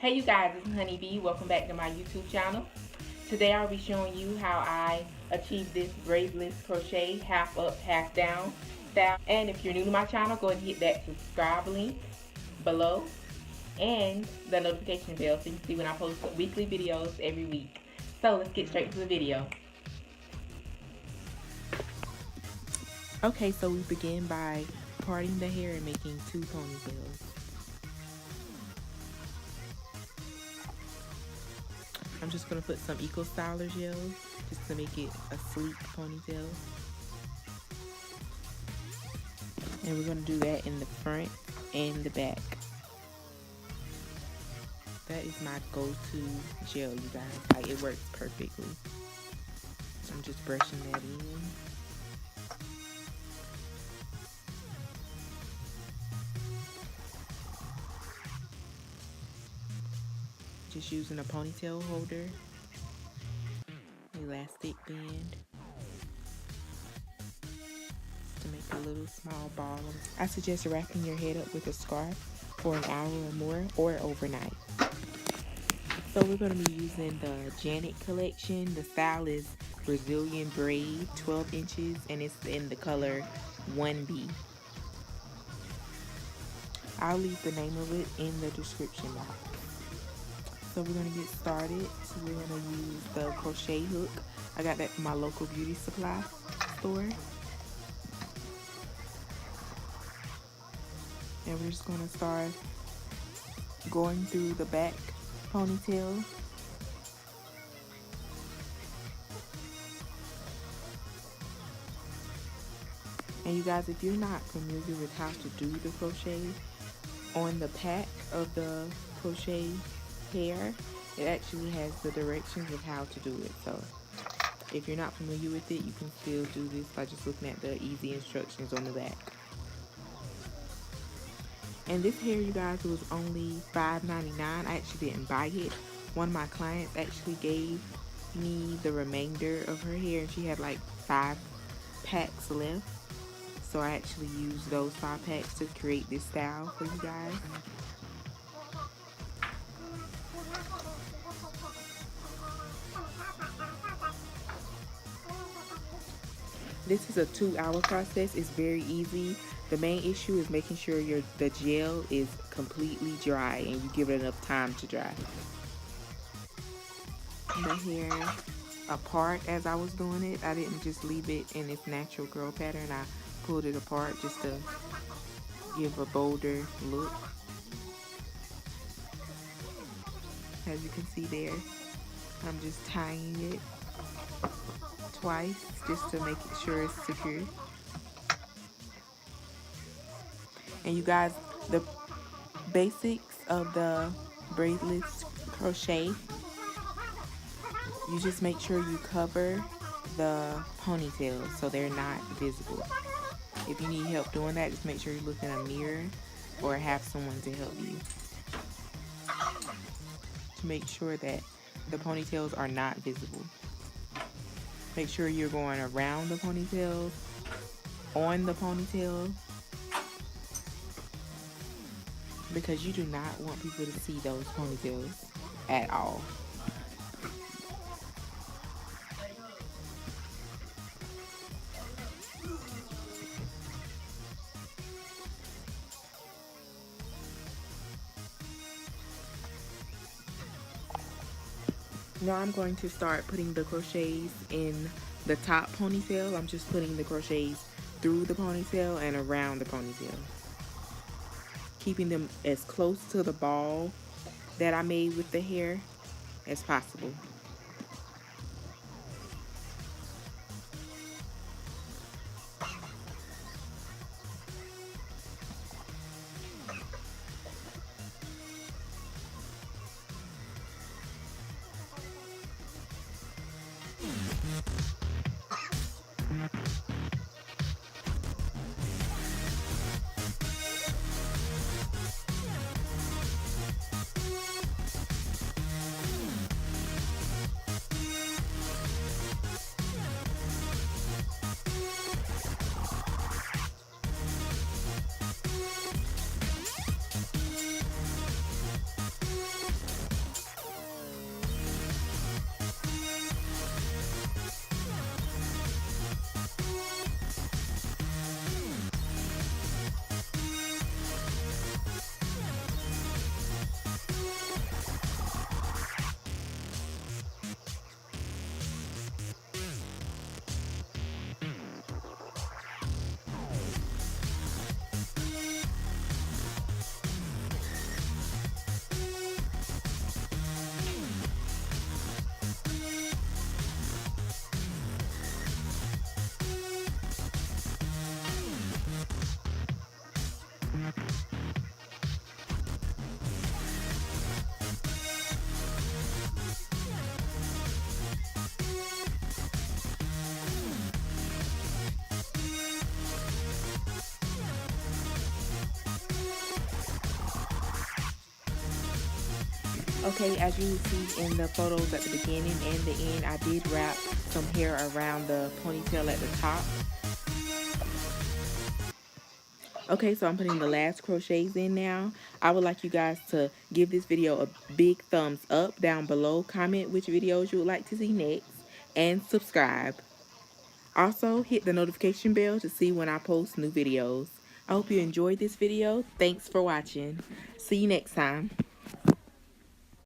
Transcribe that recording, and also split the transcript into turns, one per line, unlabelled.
Hey you guys, it's Honeybee. Welcome back to my YouTube channel. Today I'll be showing you how I achieved this braideless crochet half up, half down style. And if you're new to my channel, go ahead and hit that subscribe link below and the notification bell so you can see when I post weekly videos every week. So let's get straight to the video. Okay, so we begin by parting the hair and making 2 ponytails. I'm just going to put some Eco Styler gel just to make it a sleek ponytail. And we're going to do that in the front and the back. That is my go-to gel, you guys. Like, it works perfectly. So I'm just brushing that in. Just using a ponytail holder, elastic band to make a little small ball. I suggest wrapping your head up with a scarf for an hour or more or overnight. So we're going to be using the Janet collection. The style is Brazilian braid, 12 inches, and it's in the color 1B. I'll leave the name of it in the description box. So we're going to get started. So we're going to use the crochet hook. I got that from my local beauty supply store. And we're just going to start going through the back ponytail. And you guys, if you're not familiar with how to do the crochet, on the pack of the crochet hair, it actually has the directions of how to do it. So if you're not familiar with it, you can still do this by just looking at the easy instructions on the back. And this hair, you guys, was only $5.99. I actually didn't buy it. One of my clients actually gave me the remainder of her hair, and she had like 5 packs left. So I actually used those 5 packs to create this style for you guys. This is a 2-hour process. It's very easy. The main issue is making sure the gel is completely dry and you give it enough time to dry. The hair apart as I was doing it. I didn't just leave it in its natural curl pattern. I pulled it apart just to give a bolder look. As you can see there, I'm just tying it twice just to make sure it's secure. And you guys, the basics of the braidless crochet, you just make sure you cover the ponytails so they're not visible. If you need help doing that, just make sure you look in a mirror or have someone to help you. To make sure that the ponytails are not visible. Make sure you're going around the ponytails, on the ponytail, because you do not want people to see those ponytails at all. Now I'm going to start putting the crochets in the top ponytail. I'm just putting the crochets through the ponytail and around the ponytail, keeping them as close to the ball that I made with the hair as possible. Okay, as you see in the photos at the beginning and the end, I did wrap some hair around the ponytail at the top. Okay, so I'm putting the last crochets in now. I would like you guys to give this video a big thumbs up down below. Comment which videos you would like to see next, and subscribe. Also, hit the notification bell to see when I post new videos. I hope you enjoyed this video. Thanks for watching. See you next time.